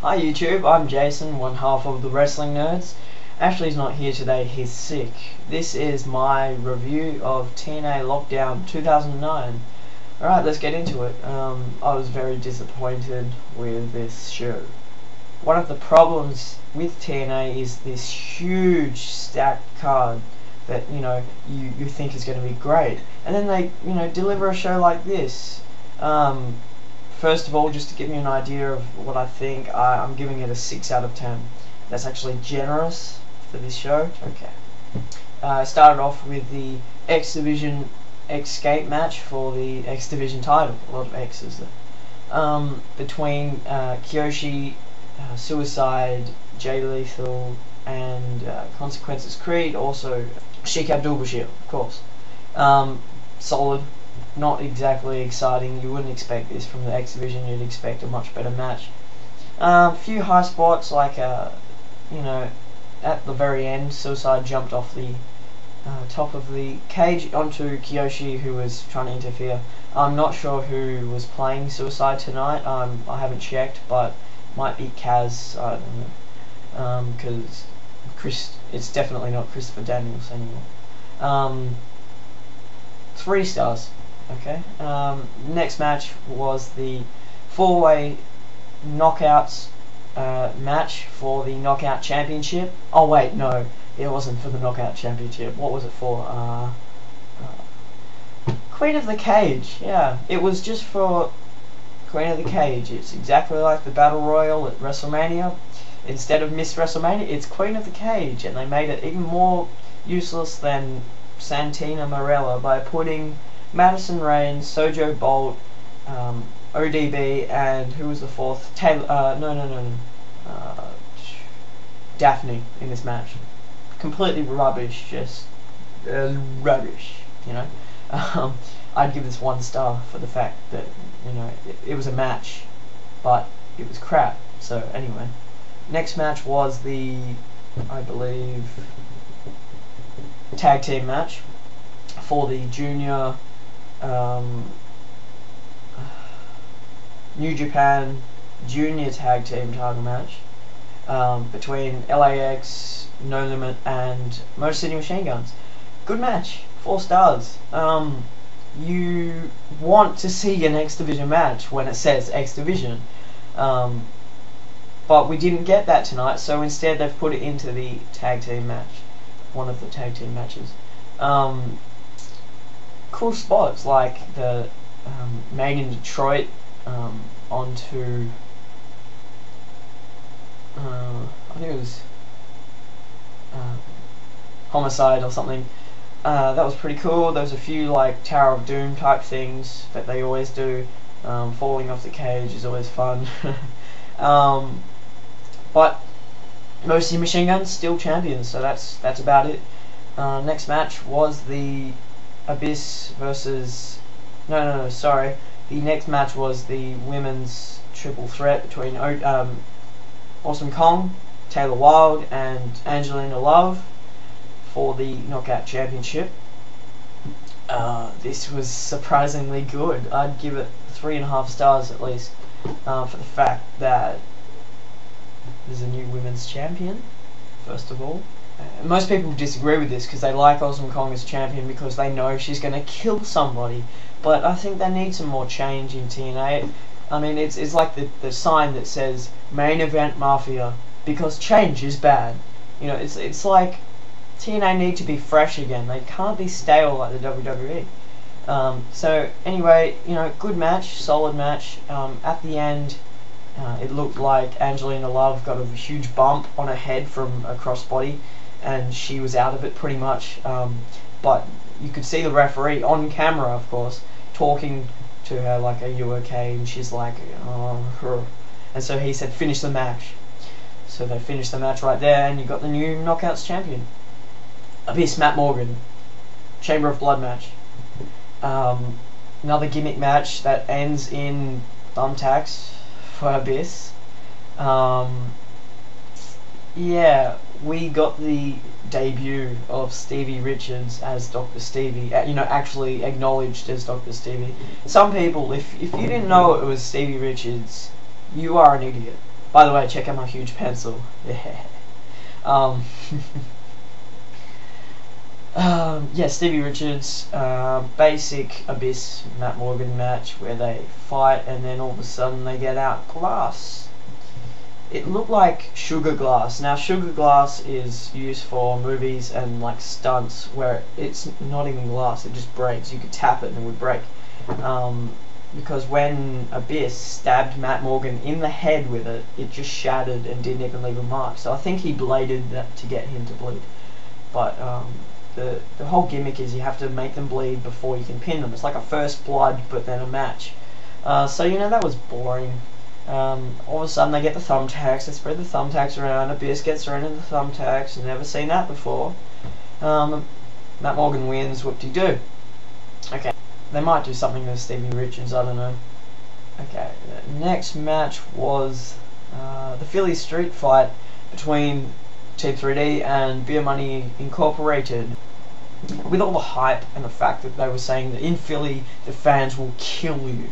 Hi YouTube, I'm Jason, one half of the Wrestling Nerds. Ashley's not here today, he's sick. This is my review of TNA Lockdown 2009. Alright, let's get into it. I was very disappointed with this show. One of the problems with TNA is this huge stacked card that, you think is going to be great. And then they, deliver a show like this. First of all, just to give you an idea of what I think, I'm giving it a 6 out of 10. That's actually generous for this show. Okay. I started off with the X Division escape match for the X Division title. A lot of X's there. Between Kiyoshi, Suicide, Jay Lethal, and Consequences Creed. Also, Sheik Abdul-Bashir, of course. Solid. Not exactly exciting. You wouldn't expect this from the X Division. You'd expect a much better match. A few high spots, like at the very end, Suicide jumped off the top of the cage onto Kiyoshi, who was trying to interfere. I'm not sure who was playing Suicide tonight. I haven't checked, but might be Kaz. I don't know, because it's definitely not Christopher Daniels anymore. 3 stars. Okay. Next match was the 4-way knockouts match for the Knockout Championship. Oh wait, no, it wasn't for the Knockout Championship. What was it for? Queen of the Cage. Yeah, it was just for Queen of the Cage. It's exactly like the Battle Royal at WrestleMania. Instead of Miss WrestleMania, it's Queen of the Cage, and they made it even more useless than Santina Marella by putting Madison Rayne, Sojo Bolt, ODB, and who was the fourth? Daphne in this match. Completely rubbish, just rubbish. I'd give this 1 star for the fact that it was a match, but it was crap. So anyway, next match was the, I believe, tag team match for the junior New Japan Junior Tag Team title match between LAX, No Limit, and Motor City Machine Guns. Good match, 4 stars. You want to see an X Division match when it says X Division, but we didn't get that tonight, so instead they've put it into the tag team match, one of the tag team matches. Cool spots like the Made in Detroit onto I think it was Homicide or something. That was pretty cool. There was a few like Tower of Doom type things that they always do. Falling off the cage is always fun. But mostly Machine Guns still champions, so that's about it. Next match was the Abyss versus sorry. The next match was the women's triple threat between Awesome Kong, Taylor Wilde, and Angelina Love for the Knockout Championship. This was surprisingly good. I'd give it 3.5 stars at least, for the fact that there's a new women's champion, first of all. Most people disagree with this because they like Awesome Kong as champion because they know she's going to kill somebody. But I think they need some more change in TNA. I mean, it's like the sign that says Main Event Mafia, because change is bad. It's like TNA need to be fresh again. They can't be stale like the WWE. So anyway, good match, solid match. At the end, it looked like Angelina Love got a huge bump on her head from a crossbody, and she was out of it pretty much. But you could see the referee on camera, of course, talking to her like, "Are you okay?" And she's like, "Oh." And so he said, "Finish the match." So they finished the match right there, and you got the new Knockouts champion. Abyss Matt Morgan, Chamber of Blood match. Another gimmick match that ends in thumbtacks for Abyss. Yeah, we got the debut of Stevie Richards as Dr. Stevie, actually acknowledged as Dr. Stevie. Some people, if you didn't know it was Stevie Richards, you are an idiot. By the way, check out my huge pencil. Yeah. Yeah, Stevie Richards, basic Abyss Matt Morgan match where they fight and then all of a sudden they get out glass. It looked like sugar glass. Now sugar glass is used for movies and like stunts where it's not even glass, it just breaks. You could tap it and it would break. Because when Abyss stabbed Matt Morgan in the head with it, it just shattered and didn't even leave a mark. So I think he bladed that to get him to bleed. But the whole gimmick is you have to make them bleed before you can pin them. It's like a first blood but then a match. So you know, that was boring. All of a sudden they get the thumbtacks, they spread the thumbtacks around, Abyss gets thrown in the thumbtacks, never seen that before. Matt Morgan wins, whoop-de-doo. Okay, they might do something with Stevie Richards, I don't know. Okay, the next match was the Philly street fight between Team 3D and Beer Money Incorporated. With all the hype and the fact that they were saying that in Philly the fans will kill you.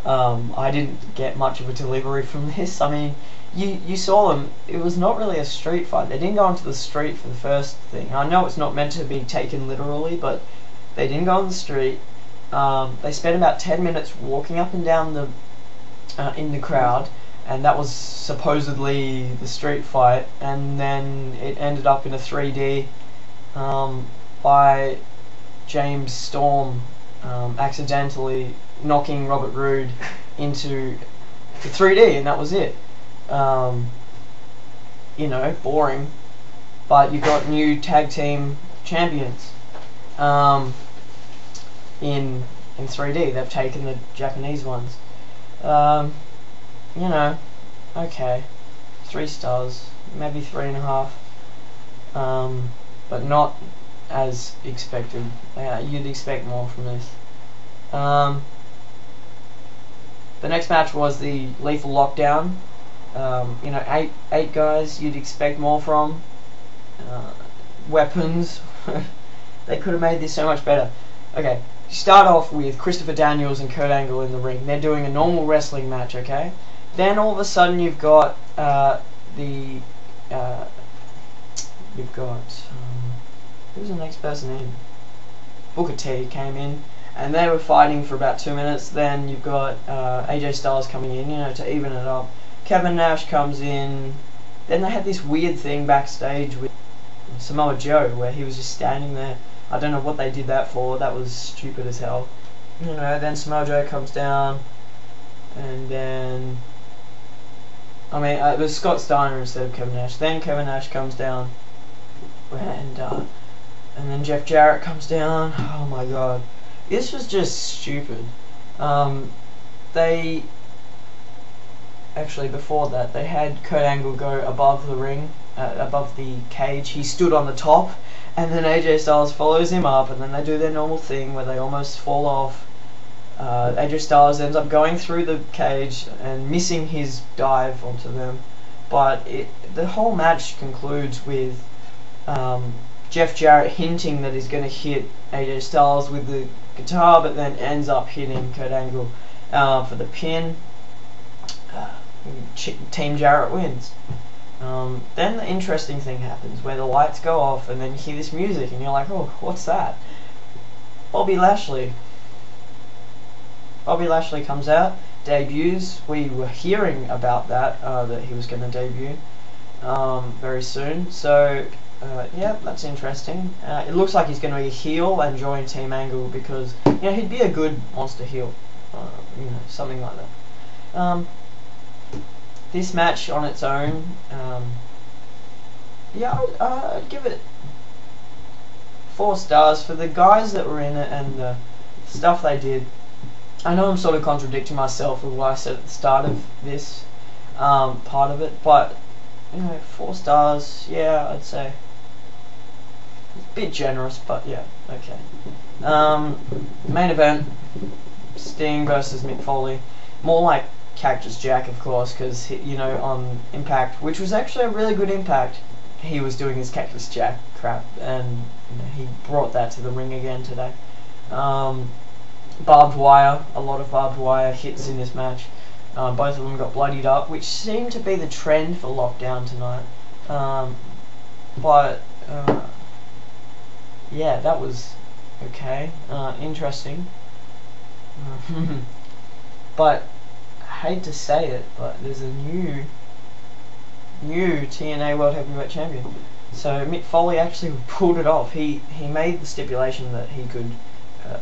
I didn't get much of a delivery from this. I mean, you saw them, it was not really a street fight. They didn't go onto the street for the first thing. I know it's not meant to be taken literally, but they didn't go on the street. They spent about 10 minutes walking up and down the in the crowd, and that was supposedly the street fight, and then it ended up in a 3D by James Storm accidentally knocking Robert Roode into the 3D, and that was it. You know, boring, but you got new tag team champions in 3D. They've taken the Japanese ones. You know, okay, 3 stars, maybe 3.5, but not as expected. You'd expect more from this. The next match was the Lethal Lockdown. You know, eight guys you'd expect more from. Weapons. They could have made this so much better. Okay, you start off with Christopher Daniels and Kurt Angle in the ring. They're doing a normal wrestling match, okay? Then all of a sudden you've got who's the next person in? Booker T came in, and they were fighting for about 2 minutes. Then you've got AJ Styles coming in, you know, to even it up. Kevin Nash comes in. Then they had this weird thing backstage with Samoa Joe, where he was just standing there. I don't know what they did that for. That was stupid as hell. You know, then Samoa Joe comes down, and then I mean, it was Scott Steiner instead of Kevin Nash. Then Kevin Nash comes down, and then Jeff Jarrett comes down. Oh my god, this was just stupid. They actually, before that, they had Kurt Angle go above the ring, above the cage. He stood on the top, and then AJ Styles follows him up, and then they do their normal thing where they almost fall off. AJ Styles ends up going through the cage and missing his dive onto them, but the whole match concludes with Jeff Jarrett hinting that he's going to hit AJ Styles with the guitar, but then ends up hitting Kurt Angle for the pin. Team Jarrett wins. Then the interesting thing happens where the lights go off and then you hear this music and you're like, oh, what's that? Bobby Lashley. Bobby Lashley comes out, debuts. We were hearing about that, that he was going to debut very soon. So, yeah, that's interesting. It looks like he's going to be a heel and join Team Angle because, you know, he'd be a good monster heel. You know, something like that. This match on its own, yeah, I'd give it 4 stars for the guys that were in it and the stuff they did. I know I'm sort of contradicting myself with what I said at the start of this part of it, but you know, 4 stars, yeah, I'd say. It's a bit generous, but yeah, okay. Main event, Sting versus Mick Foley. More like Cactus Jack, of course, because, you know, on Impact, which was actually a really good Impact, he was doing his Cactus Jack crap, and you know, he brought that to the ring again today. Barbed wire, a lot of barbed wire hits in this match. Both of them got bloodied up, which seemed to be the trend for Lockdown tonight. But yeah, that was okay, interesting. But I hate to say it, but there's a new TNA World Heavyweight Champion. So Mick Foley actually pulled it off. He made the stipulation that he could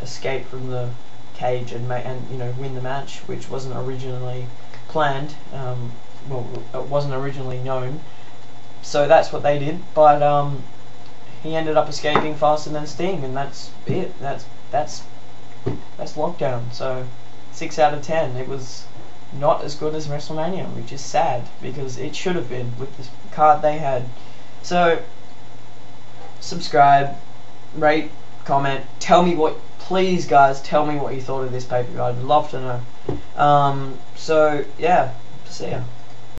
escape from the cage and win the match, which wasn't originally planned. Well, it wasn't originally known. So that's what they did. But he ended up escaping faster than Sting, and that's it. That's Lockdown. So 6 out of 10. It was not as good as WrestleMania, which is sad because it should have been with the card they had. So subscribe, rate, comment, please guys, tell me what you thought of this pay-per-view. I'd love to know. So yeah, see ya.